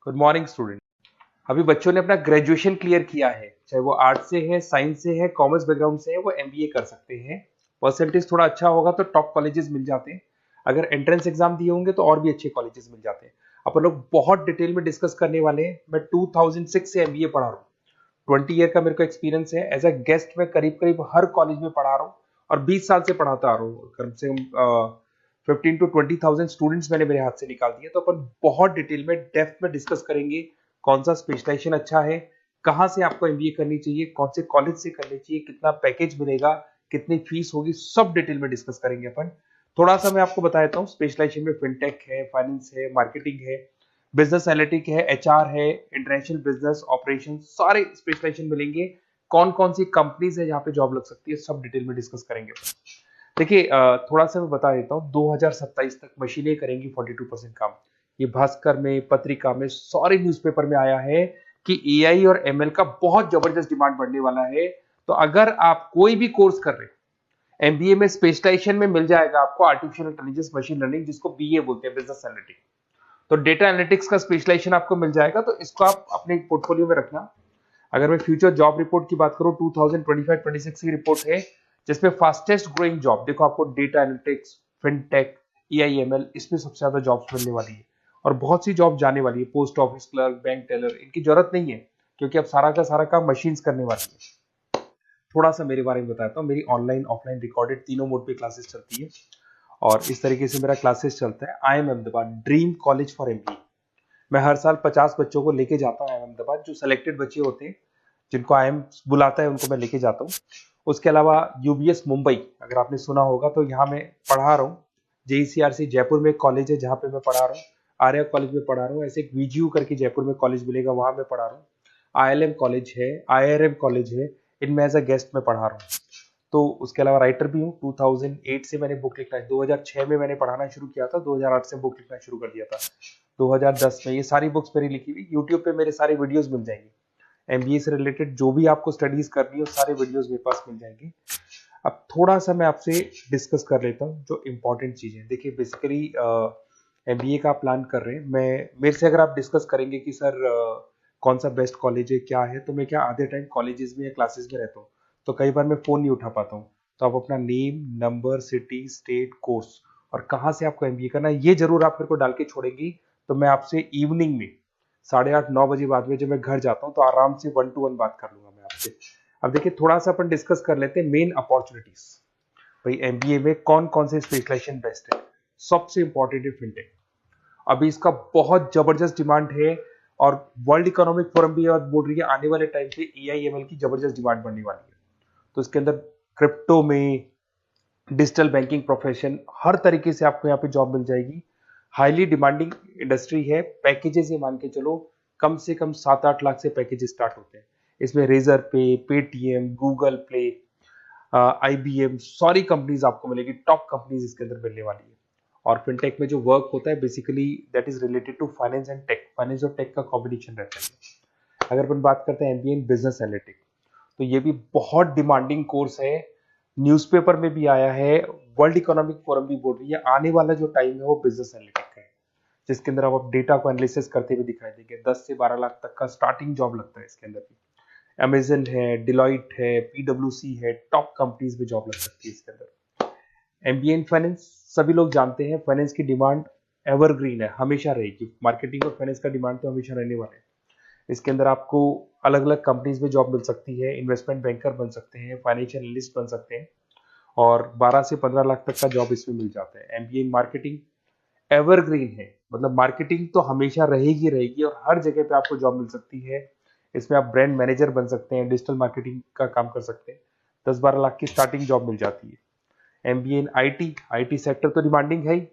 Good morning student. अभी बच्चों ने अपना ग्रेजुएशन क्लियर किया है, चाहे वो आर्ट्स से है, साइंस से है, कॉमर्स बैकग्राउंड से है, वो एमबीए कर सकते हैं। परसेंटेज थोड़ा अच्छा होगा तो टॉप कॉलेजेस मिल जाते हैं। अगर एंट्रेंस एग्जाम दिए होंगे तो और भी अच्छे कॉलेजेस मिल जाते हैं। अपन लोग बहुत डिटेल में डिस्कस करने वाले हैं। मैं 2006 से एमबीए पढ़ा रहा हूँ। 20 ईयर का मेरे को एक्सपीरियंस है। एज अ गेस्ट मैं करीब करीब हर कॉलेज में पढ़ा रहा हूँ और 20 साल से पढ़ाता आ रहा हूँ। कम से कम 15 to 20 थाउजेंड स्टूडेंट्स मैंने मेरे हाथ से निकाल दिए। तो अपन बहुत डिटेल में डेप्थ में डिस्कस करेंगे कौन सा स्पेशलाइजेशन अच्छा है, कहाँ से आपको एमबीए करनी चाहिए, कौन से कॉलेज से करनी चाहिए, कितना पैकेज मिलेगा, कितनी फीस होगी, सब डिटेल में डिस्कस करेंगे अपन। थोड़ा सा मैं आपको बता देता हूँ। स्पेशलाइजेशन में फिनटेक है, फाइनेंस है, मार्केटिंग है, बिजनेस एनालिटिक है, एचआर है, इंटरनेशनल बिजनेस ऑपरेशन, सारे स्पेशलाइजेशन मिलेंगे। कौन कौन सी कंपनीज है जहाँ पे जॉब लग सकती है, सब डिटेल में डिस्कस करेंगे। देखिए, थोड़ा सा मैं बता देता हूँ। 2027 तक मशीनें करेंगी 42% काम। ये भास्कर में, पत्रिका में, सारे न्यूज़पेपर में आया है कि एआई और एमएल का बहुत जबरदस्त डिमांड बढ़ने वाला है। तो अगर आप कोई भी कोर्स कर रहे हैं, एमबीए में स्पेशलाइजेशन में मिल जाएगा आपको आर्टिफिशियल इंटेलिजेंस, मशीन लर्निंग, जिसको बीए बोलते हैं, बिजनेस एनालिटिक्स। तो डेटा एनालिटिक्स का स्पेशलाइजेशन आपको मिल जाएगा, तो इसको आप अपने पोर्टफोलियो में रखना। अगर मैं फ्यूचर जॉब रिपोर्ट की बात करूं, 2025-26 की रिपोर्ट है, जिसमें फास्टेस्ट ग्रोइंग जॉब देखो आपको डेटा एनालिटिक्स, फिनटेक, ईआईएमएल, इसमें सबसे ज्यादा जॉब्स मिलने वाली है। और बहुत सी जॉब जाने वाली है। Post office clerk, bank teller, इनकी जरूरत नहीं है, क्योंकि अब सारा का सारा काम मशीन्स करने वाली है। थोड़ा सा मेरे बारे में बताता हूँ। मेरी ऑनलाइन ऑफलाइन रिकॉर्डेड तीनों मोड पे क्लासेस चलती है और इस तरीके से मेरा क्लासेस चलता है। I am Ahmedabad dream college for MBA. मैं हर साल 50 बच्चों को लेके जाता हूँ अहमदाबाद। जो सिलेक्टेड बच्चे होते हैं, जिनको आईएम बुलाता है, उनको मैं लेके जाता हूँ। उसके अलावा यूबीएस मुंबई, अगर आपने सुना होगा, तो यहाँ मैं पढ़ा रहा हूँ। जेईसीआरसी जयपुर में एक कॉलेज है जहाँ पे मैं पढ़ा रहा हूँ। आर्या कॉलेज में पढ़ा रहा हूँ। ऐसे एक वीजीयू करके जयपुर में कॉलेज मिलेगा, वहां मैं पढ़ा रहा हूँ। आईएलएम कॉलेज है, आईआरएम कॉलेज है, इनमें एज अ गेस्ट में पढ़ा रहा हूँ। तो उसके अलावा राइटर भी हूँ। 2008 से मैंने बुक लिखना, 2006 में मैंने पढ़ाना शुरू किया था, 2008 से बुक लिखना शुरू कर दिया था। 2010 में ये सारी बुक्स मेरी लिखी हुई यूट्यूब पे मेरे सारे वीडियोस मिल जाएंगे। एमबीए से रिलेटेड जो भी आपको स्टडीज करनी हो, सारे वीडियोस मेरे पास मिल जाएंगे। अब थोड़ा सा मैं आपसे डिस्कस कर लेता हूँ जो इंपॉर्टेंट चीजें। देखिए, बेसिकली एमबीए का प्लान कर रहे हैं, मैं मेरे से अगर आप डिस्कस करेंगे कि सर कौन सा बेस्ट कॉलेज है, क्या है, तो मैं क्या आधे टाइम कॉलेजेस में या क्लासेस में रहता हूँ, तो कई बार मैं फोन नहीं उठा पाता हूँ। तो आप अपना name, number, city, state, course और कहाँ से आपको एमबीए करना है, ये जरूर आप मेरे को डाल के छोड़ेंगी। तो मैं आपसे इवनिंग में 8:30-9 बजे बाद में जब मैं घर जाता हूँ, तो आराम से 1 to 1 बात कर लूंगा मैं आपसे। अब देखिए, थोड़ा सा अपन डिस्कस कर लेते हैं मेन अपॉर्चुनिटीज। भाई, एमबीए में कौन कौन से स्पेशलाइजेशन बेस्ट है। सबसे इंपॉर्टेंट है फिनटेक। अभी इसका बहुत जबरदस्त डिमांड है और वर्ल्ड इकोनॉमिक फोरम भी ये बात बोल रही है, आने वाले टाइम पे एआईएमएल की जबरदस्त डिमांड बढ़ने वाली है। तो इसके अंदर क्रिप्टो में, डिजिटल बैंकिंग प्रोफेशन, हर तरीके से आपको यहाँ पे जॉब मिल जाएगी। हाईली डिमांडिंग इंडस्ट्री है। पैकेजेस ये मान के चलो, कम से कम 7-8 लाख से पैकेजेस स्टार्ट होते हैं। इसमें रेजर पे, पेटीएम, गूगल प्ले, आईबीएम, सारी कंपनीज आपको मिलेगी। टॉप कंपनीज इसके अंदर मिलने वाली है। और फिनटेक में जो वर्क होता है, basically that is related to finance and tech. Finance और टेक का कॉम्बिनेशन रहता है। अगर अपन बात करते हैं एमबीए इन बिजनेस एनालिटिक्स, तो ये भी बहुत डिमांडिंग कोर्स है। न्यूज़पेपर में भी आया है, वर्ल्ड इकोनॉमिक फोरम भी बोल रही है आने वाला जो टाइम है वो बिजनेस एनालिटिक्स का है, जिसके अंदर आप डेटा को एनालिसिस करते हुए दिखाई देंगे। 10 से 12 लाख तक का स्टार्टिंग जॉब लगता है इसके अंदर भी। अमेजन है, डिलॉइट है, पीडब्ल्यूसी है, टॉप कंपनीज में जॉब लग सकती है इसके अंदर। एमबीए इन फाइनेंस, सभी लोग जानते हैं फाइनेंस की डिमांड एवरग्रीन है, हमेशा रहेगी। मार्केटिंग और फाइनेंस का डिमांड तो हमेशा रहने वाला है। इसके अंदर आपको अलग अलग कंपनीज में जॉब मिल सकती है। इन्वेस्टमेंट बैंकर बन सकते हैं, फाइनेंशियल एनालिस्ट बन सकते हैं और 12 से 15 लाख तक का जॉब इसमें मिल जाता है। एमबीए इन मार्केटिंग एवरग्रीन है, मतलब मार्केटिंग तो हमेशा रहेगी रहेगी और हर जगह पे आपको जॉब मिल सकती है। इसमें आप ब्रांड मैनेजर बन सकते हैं, डिजिटल मार्केटिंग का काम कर सकते हैं। 10-12 लाख की स्टार्टिंग जॉब मिल जाती है। MBA in IT, IT sector तो डिमांडिंग है ही।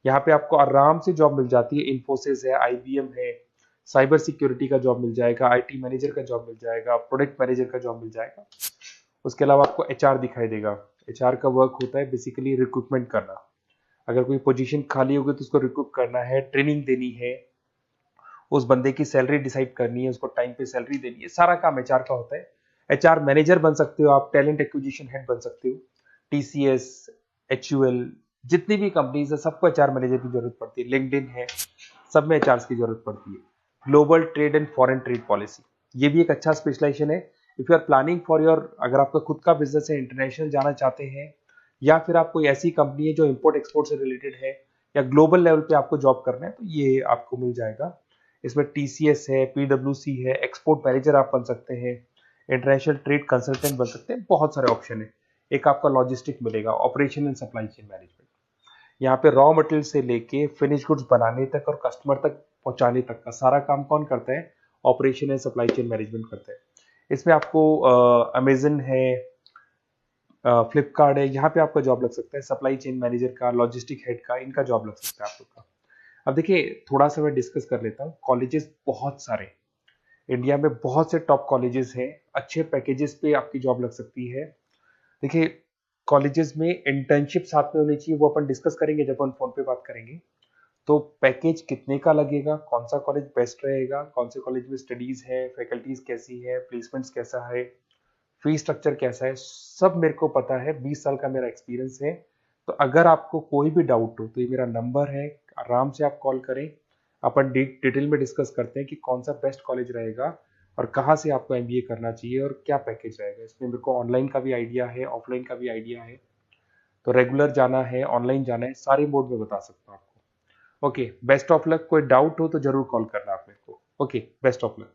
यहाँ पे आपको आराम से जॉब मिल जाती है। इन्फोसिस है, आईबीएम है, साइबर सिक्योरिटी का जॉब मिल जाएगा, आईटी मैनेजर का जॉब मिल जाएगा, प्रोडक्ट मैनेजर का जॉब मिल जाएगा। उसके अलावा आपको एचआर दिखाई देगा। एचआर का वर्क होता है बेसिकली रिक्रूटमेंट करना। अगर कोई पोजीशन खाली होगी तो उसको रिक्रूट करना है, ट्रेनिंग देनी है, उस बंदे की सैलरी डिसाइड करनी है, उसको टाइम पे सैलरी देनी है, सारा काम एचआर का होता है। एचआर मैनेजर बन सकते हो आप, टैलेंट एक्विजिशन हेड बन सकते हो। टीसीएस, एचयूएल, जितनी भी कंपनीज है सबको एचआर मैनेजर की जरूरत पड़ती है। लिंक्डइन है, सब में एचआर की जरूरत पड़ती है। Global trade and foreign trade policy, ये भी एक अच्छा स्पेशलाइजेशन है। If you are planning for your, अगर आपका खुद का बिजनेस है, इंटरनेशनल जाना चाहते हैं, या फिर आप कोई ऐसी कंपनी है जो इंपोर्ट एक्सपोर्ट से रिलेटेड है, या ग्लोबल लेवल पे आपको जॉब करना है, तो ये आपको मिल जाएगा। इसमें टीसीएस है, पीडब्ल्यूसी है, एक्सपोर्ट मैनेजर आप बन सकते हैं, इंटरनेशनल ट्रेड कंसल्टेंट बन सकते हैं, बहुत सारे ऑप्शन है। एक आपका लॉजिस्टिक मिलेगा, operation and supply chain management, यहाँ पे रॉ मटेरियल से लेके फिनिश गुड्स बनाने तक और कस्टमर तक पहुंचाने तक का सारा काम कौन करता है? Operation and supply chain management करता है। इसमें आपको अमेजन है, फ्लिपकार्ट है, यहाँ पे आपका जॉब लग सकता है, सप्लाई चेन मैनेजर का, लॉजिस्टिक हेड का, इनका जॉब लग सकता है आप लोग का। अब देखिए, थोड़ा सा मैं डिस्कस कर लेता हूँ। कॉलेजेस बहुत सारे इंडिया में, बहुत से टॉप कॉलेजेस हैं, अच्छे पैकेजेस पे आपकी जॉब लग सकती है। देखिए, कॉलेजेस में इंटर्नशिप साथ में होनी चाहिए, वो अपन डिस्कस करेंगे जब अपन फोन पे बात करेंगे। तो पैकेज कितने का लगेगा, कौन सा कॉलेज बेस्ट रहेगा, कौन से कॉलेज में स्टडीज है, फैकल्टीज कैसी है, प्लेसमेंट्स कैसा है, फी स्ट्रक्चर कैसा है, सब मेरे को पता है, 20 साल का मेरा एक्सपीरियंस है। तो अगर आपको कोई भी डाउट हो तो ये मेरा नंबर है, आराम से आप कॉल करें, अपन डिटेल में डिस्कस करते हैं कि कौन सा बेस्ट कॉलेज रहेगा और कहाँ से आपको एमबीए करना चाहिए और क्या पैकेज रहेगा। इसमें मेरे को ऑनलाइन का भी आइडिया है, ऑफलाइन का भी आइडिया है, तो रेगुलर जाना है, ऑनलाइन जाना है, सारे मोड में बता सकता हूँ आपको। Okay, best of luck. कोई डाउट हो तो जरूर कॉल करना आप मेरे को। Okay, best of luck.